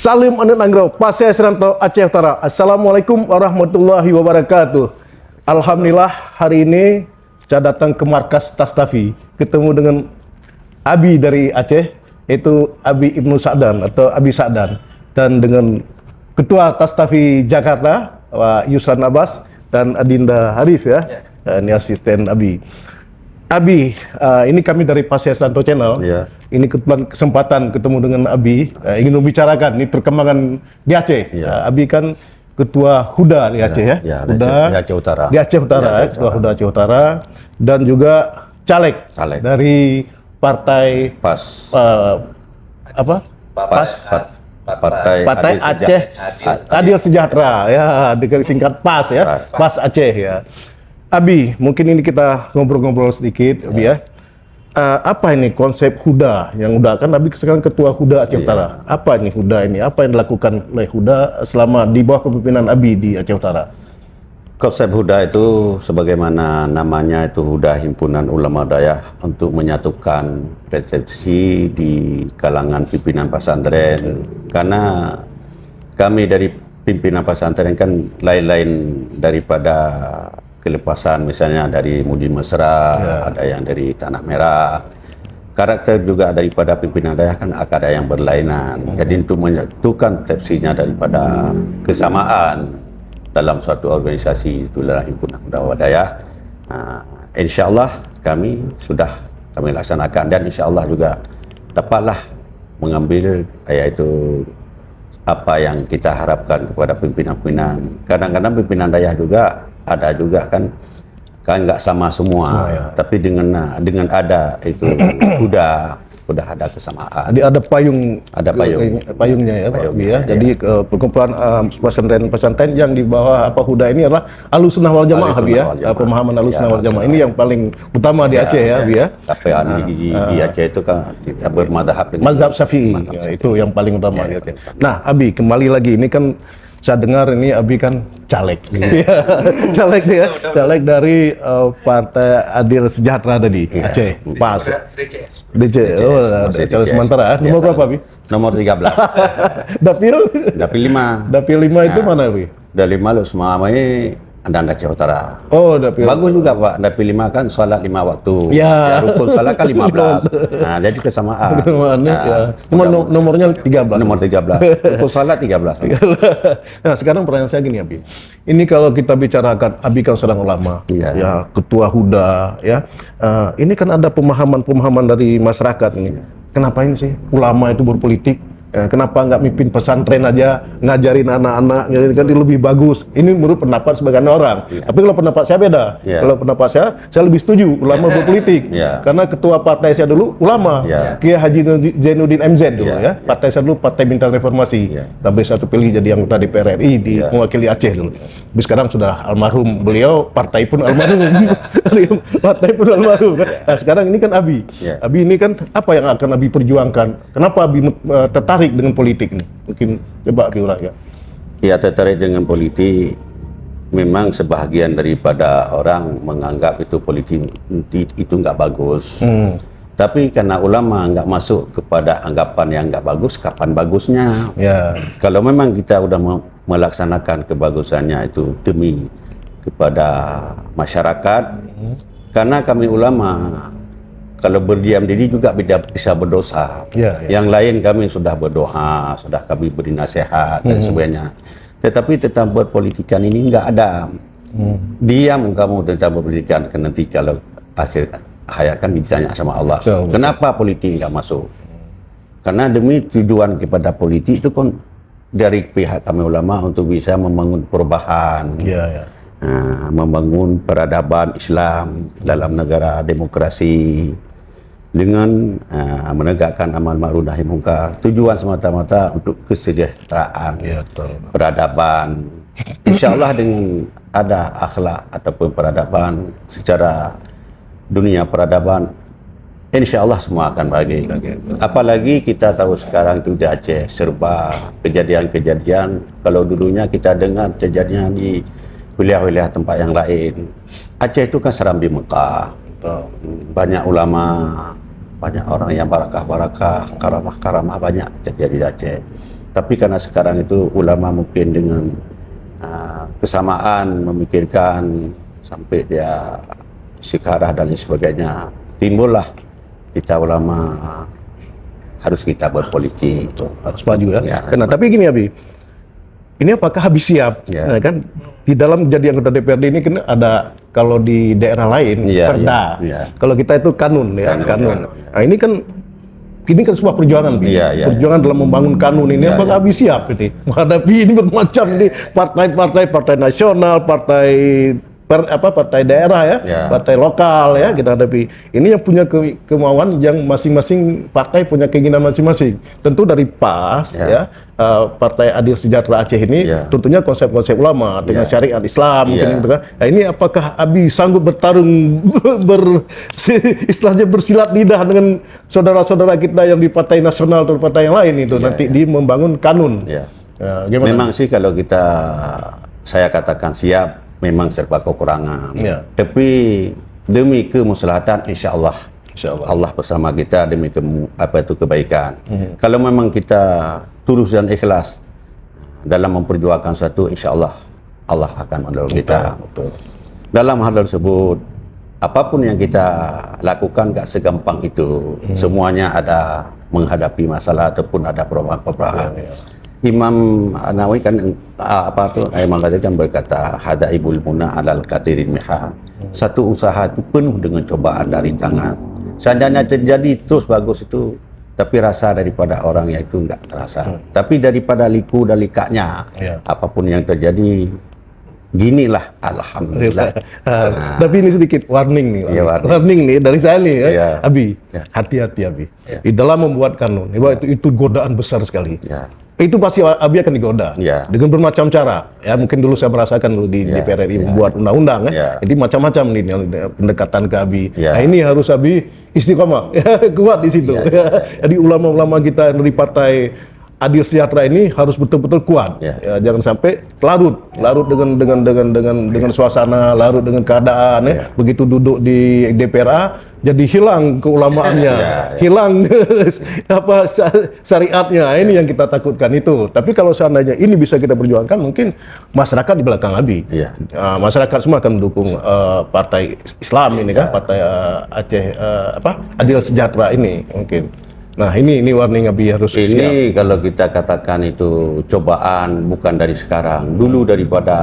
Salim Anu Nanggro, Pasir Seranto, Aceh Utara. Assalamualaikum warahmatullahi wabarakatuh. Alhamdulillah hari ini saya datang ke markas Tastafi, ketemu dengan Abi dari Aceh, yaitu Abi Ibnu Sa'dan atau Abi Sa'dan, dan dengan Ketua Tastafi Jakarta, Pak Yusran Abbas dan Adinda Harif ya. Ini asisten Abi. Abi, ini kami dari Pasir Seranto Channel. Ya. Ini kebetulan kesempatan ketemu dengan Abi, ingin membicarakan ini perkembangan di Aceh. Ya. Abi kan Ketua Huda di Aceh ya. Ya, Huda di Aceh Utara. Di Aceh Utara, Di Aceh Ketua Utara. Huda Aceh Utara, dan juga caleg, Caleg. dari partai PAS. apa? Partai Aceh Adil Sejahtera ya, dengan singkat PAS ya. PAS Aceh ya. Abi, mungkin ini kita ngobrol-ngobrol sedikit, Abi ya. Apa ini konsep Huda yang udah kan Abi sekarang Ketua Huda Aceh Utara. Apa ini Huda ini? Apa yang dilakukan oleh Huda selama di bawah kepemimpinan Abi di Aceh Utara? Konsep Huda itu sebagaimana namanya itu Huda Himpunan Ulama Dayah untuk menyatukan persepsi di kalangan pimpinan pesantren. Karena kami dari pimpinan pesantren kan lain-lain daripada kelepasan, misalnya dari Mudi Mesra, ada yang dari Tanah Merah. Karakter juga daripada pimpinan dayah kan ada yang berlainan. Jadi untuk menyatukan persepsinya daripada kesamaan dalam suatu organisasi itulah Himpunan Ulama Dayah. InsyaAllah kami laksanakan, dan insyaAllah juga dapatlah mengambil yaitu apa yang kita harapkan kepada pimpinan-pimpinan. Kadang-kadang pimpinan dayah juga ada juga kan nggak sama semua, tapi dengan ada itu udah ada kesamaan. Jadi ada payung, payungnya ya Pak Abi ya. Jadi perkumpulan pesantren yang di bawah Huda ini adalah Ahlussunnah wal Jamaah Abi ya. Pemahaman Ahlussunnah wal Jamaah ini yang paling utama di Aceh ya Abi ya. Tapi di Aceh itu kan kita bermadhab dengan mazhab Syafi'i. Ya, itu yang paling utama ya. Nah, Abi kembali lagi ini kan saya dengar ini Abi kan caleg, caleg dia, caleg dari Partai Adil Sejahtera tadi, Aceh, PAS, DC, caleg sementara. Nomor berapa Abi? Nomor 13. Dapil 5. Dapil 5 itu mana Abi? Dari 5 lu semua ini dan Aceh Utara. Oh, dapil. Bagus juga Pak, dapil 5 kan sholat 5 waktu. Ya. Rukun sholat kan 15. Nah, jadi kesamaan. Nomornya 13. Nomor 13. Rukun sholat 13. Nah, sekarang pertanyaan saya gini Abi. Ini kalau kita bicarakan, Abi kan seorang ulama, ya, Ketua Huda, ya. Ini kan ada pemahaman dari masyarakat ini. Kenapa ini sih ulama itu berpolitik? Kenapa nggak mimpin pesantren aja, ngajarin anak-anak, kan lebih bagus. Ini menurut pendapat sebagian orang. Tapi kalau pendapat saya beda. Kalau pendapat saya lebih setuju ulama berpolitik. Karena ketua partai saya dulu ulama, Kiai Haji Zainuddin MZ dulu ya. Partai saya dulu Partai Bintang Reformasi. Tapi satu pilih jadi anggota DPR RI di mewakili Aceh dulu. Tapi sekarang sudah almarhum beliau, partai pun almarhum. Partai pun almarhum. Nah, sekarang ini kan Abi. Abi ini kan apa yang akan Abi perjuangkan? Kenapa Abi tertarik dengan politik nih? Mungkin coba uraikan. Ya, tertarik dengan politik memang sebahagian daripada orang menganggap itu politik itu nggak bagus. Tapi karena ulama nggak masuk kepada anggapan yang nggak bagus, kapan bagusnya? Kalau memang kita udah melaksanakan kebagusannya itu demi kepada masyarakat, karena kami ulama kalau berdiam diri juga bisa berdosa. Yang lain kami sudah berdoa, sudah kami beri nasihat dan sebagainya. Tetapi tentang berpolitikan ini nggak ada. Diam kamu tentang berpolitikan, nanti kalau akhir hayat kan ditanya sama Allah. Kenapa politik nggak masuk? Karena demi tujuan kepada politik itu kan dari pihak kami ulama untuk bisa membangun perubahan. Membangun peradaban Islam dalam negara demokrasi dengan menegakkan amal ma'ruf nahi munkar. Tujuan semata-mata untuk kesejahteraan, peradaban. InsyaAllah dengan ada akhlak ataupun peradaban secara dunia peradaban, InsyaAllah semua akan baik. Apalagi kita tahu sekarang itu di Aceh serba kejadian-kejadian. Kalau dulunya kita dengar kejadian di wilayah-wilayah tempat yang lain. Aceh itu kan serambi Mekah. Banyak ulama, banyak orang yang barakah-barakah, karamah-karamah banyak terjadi di Aceh. Tapi karena sekarang itu ulama mungkin dengan kesamaan memikirkan sampai dia istiqarah dan lain sebagainya, timbullah kita ulama harus kita berpolitik. Harus maju ya. Ya. Karena tapi gini Abi, ini apakah habis siap? Ya. Nah, kan di dalam jadi anggota DPRD ini kan ada, kalau di daerah lain Ya, perda, ya. kalau kita itu kanun ya, kanun. Nah ini kan sebuah perjuangan, Bi. Ya, ya. Perjuangan dalam membangun kanun ini Ya, apakah habis siap ini menghadapi ini bermacam nih partai nasional, partai daerah ya, Ya. partai lokal ya, kita hadapi. Ini yang punya kemauan, yang masing-masing partai punya keinginan masing-masing. Tentu dari PAS ya, Partai Adil Sejahtera Aceh ini tentunya konsep-konsep ulama dengan syariat Islam mungkin gitu kan. Nah, ini apakah Abi sanggup bertarung istilahnya bersilat lidah dengan saudara-saudara kita yang di partai nasional atau partai yang lain itu nanti di membangun kanun. Gimana? Memang sih kalau saya katakan siap, memang serba kekurangan. Tapi demi kemaslahatan, insya Allah Allah bersama kita demi kebaikan. Kalau memang kita tulus dan ikhlas dalam memperjuangkan satu, insya Allah Allah akan menolong kita. Dalam hal tersebut, apapun yang kita lakukan gak segampang itu. Semuanya ada menghadapi masalah ataupun ada perubahan-perubahan. Imam Nawawi kan Imam Ghazali kan berkata, hada ibul muna alal katirin miha. Satu usaha itu penuh dengan cobaan dari tangan. Seandainya terjadi terus bagus itu, tapi rasa daripada orang itu enggak terasa. Tapi daripada liku dan likanya, apapun yang terjadi, ginilah alhamdulillah. Tapi ini sedikit warning nih, warning nih dari saya nih ya, Abi, hati-hati Abi. Di dalam membuat kanun, itu godaan besar sekali. Itu pasti Abi akan digoda dengan bermacam cara. Ya mungkin dulu saya merasakan dulu di DPR RI membuat undang-undang jadi macam-macam nih pendekatan ke Abi. Nah ini harus Abi istiqomah, kuat di situ. Jadi ulama-ulama kita dari Partai Adil Sejahtera ini harus betul-betul kuat. Jangan sampai larut dengan suasana, larut dengan keadaan. Begitu duduk di DPRA jadi hilang keulamaannya, hilang syariatnya. Ini yang kita takutkan itu. Tapi kalau seandainya ini bisa kita perjuangkan, mungkin masyarakat di belakang Abi, masyarakat semua akan mendukung partai Islam ini kan, partai Aceh Adil Sejahtera ini mungkin. Nah ini warning Abi harus ini siap. Kalau kita katakan itu cobaan bukan dari sekarang, dulu daripada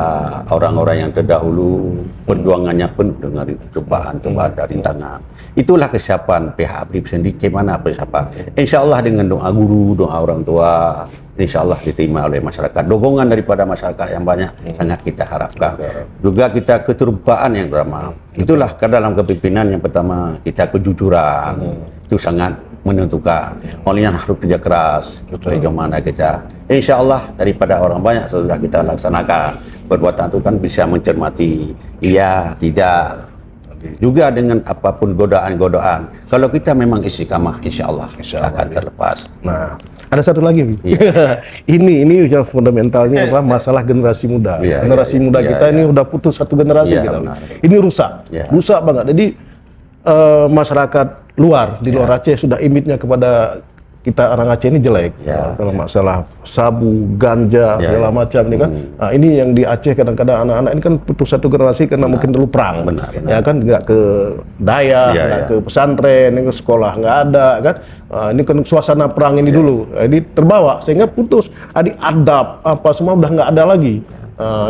orang-orang yang terdahulu perjuangannya penuh dengan cobaan-cobaan dari tangan. Itulah kesiapan pihak ABRI sendiri. Bagaimana persiapan? Insya Allah dengan doa guru, doa orang tua, insya Allah diterima oleh masyarakat. Dukungan daripada masyarakat yang banyak sangat kita harapkan. Juga kita keterbukaan yang drama. Itulah dalam kepemimpinan yang pertama kita kejujuran. Itu sangat menentukan. Olehnya harus kerja keras. Bagaimana kita, insya Allah daripada orang banyak sudah kita laksanakan. Perbuatan itu kan bisa mencermati, iya, tidak. Juga dengan apapun godaan-godaan. Kalau kita memang istiqamah, insya Allah akan terlepas. Nah, ada satu lagi, ini yang fundamentalnya adalah masalah generasi muda. Generasi muda kita ini udah putus satu generasi kita. Ini rusak banget. Jadi masyarakat luar di luar Aceh sudah imitnya kepada kita orang Aceh ini jelek. Kalau masalah sabu, ganja, segala macam ini kan. Nah, ini yang di Aceh kadang-kadang anak-anak ini kan putus satu generasi karena mungkin dulu perang. Ya kan, nggak ke daya, nggak ke pesantren, ke sekolah nggak ada kan. Ini kan suasana perang ini dulu. Jadi terbawa sehingga putus. Adab apa semua udah nggak ada lagi.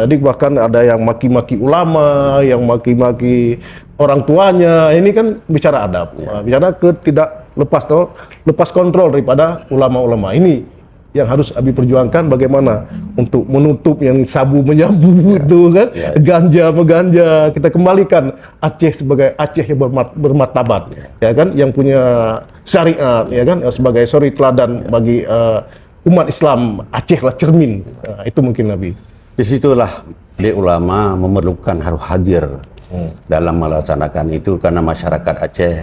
Jadi bahkan ada yang maki-maki ulama, yang maki-maki orang tuanya. Ini kan bicara adab, bicara tidak lepas kontrol daripada ulama-ulama ini yang harus Abi perjuangkan. Bagaimana untuk menutup yang sabu menyabu itu kan, ganja kita kembalikan Aceh sebagai Aceh yang bermartabat, ya kan, yang punya syariat, ya kan, sebagai suri teladan bagi umat Islam. Aceh lah cermin. Itu mungkin Abi. Disitulah ulama memerlukan harus hadir dalam melaksanakan itu, karena masyarakat Aceh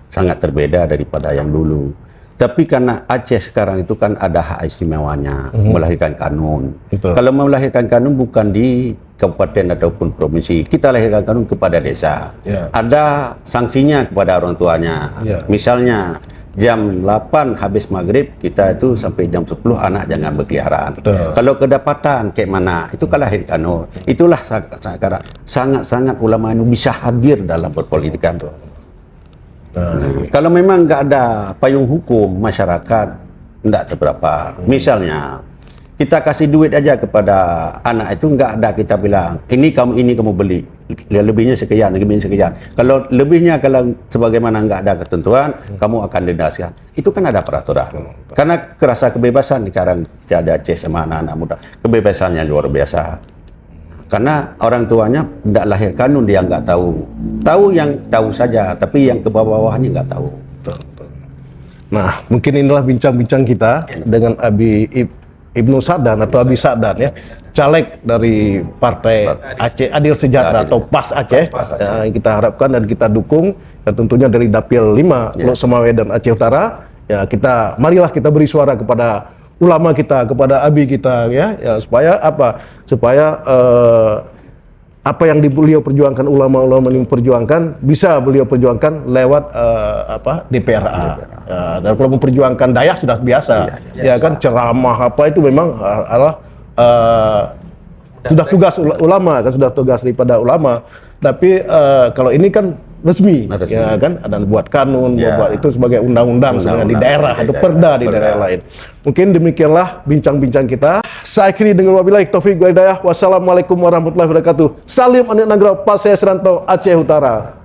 sangat berbeda daripada yang dulu. Tapi karena Aceh sekarang itu kan ada hak istimewanya melahirkan kanun. Kalau melahirkan kanun bukan di kabupaten ataupun provinsi, kita lahirkan kanun kepada desa. Ada sanksinya kepada orang tuanya. Misalnya jam 8 habis maghrib kita itu sampai jam 10 anak jangan berkeliaran. Betul. Kalau kedapatan kayak mana itu kalahkan. Itulah sekarang sangat-sangat ulama ini bisa hadir dalam perpolitikan. Kalau memang nggak ada payung hukum, masyarakat nggak seberapa. Misalnya kita kasih duit aja kepada anak itu, nggak ada kita bilang ini kamu beli, lebihnya sekian, lebihnya sekian. Kalau lebihnya, kalau sebagaimana nggak ada ketentuan, kamu akan didaskan. Itu kan ada peraturan. Karena kerasa kebebasan sekarang ada Aceh sama anak-anak muda, kebebasannya luar biasa. Karena orang tuanya tidak lahir kanun, dia nggak tahu. Tahu yang tahu saja, tapi yang ke bawah-bawahnya nggak tahu. Nah, mungkin inilah bincang-bincang kita dengan Ibnu Sa'dan atau Abi Sa'dan ya, caleg dari Partai Aceh Adil Sejahtera atau PAS Aceh. Yang kita harapkan dan kita dukung, dan tentunya dari Dapil 5 Pulau Semawe dan Aceh Utara. Ya, marilah kita beri suara kepada ulama kita, kepada abi kita ya supaya apa? Supaya apa yang beliau perjuangkan, ulama-ulama yang perjuangkan, bisa beliau perjuangkan lewat DPRA. Dan kalau memperjuangkan Dayak sudah biasa, ya kan, ceramah apa itu memang adalah sudah tugas ulama, kan, sudah tugas daripada ulama. Tapi kalau ini kan resmi, ya kan, ada buat kanun, buat itu sebagai undang-undang sebenarnya di daerah, ada perda di daerah lain. Mungkin demikianlah bincang-bincang kita. Saya akhiri dengan wabillahi taufiq wal hidayah. Wassalamualaikum warahmatullahi wabarakatuh. Salim Anik Nagra, Pasai Seranto, Aceh Utara.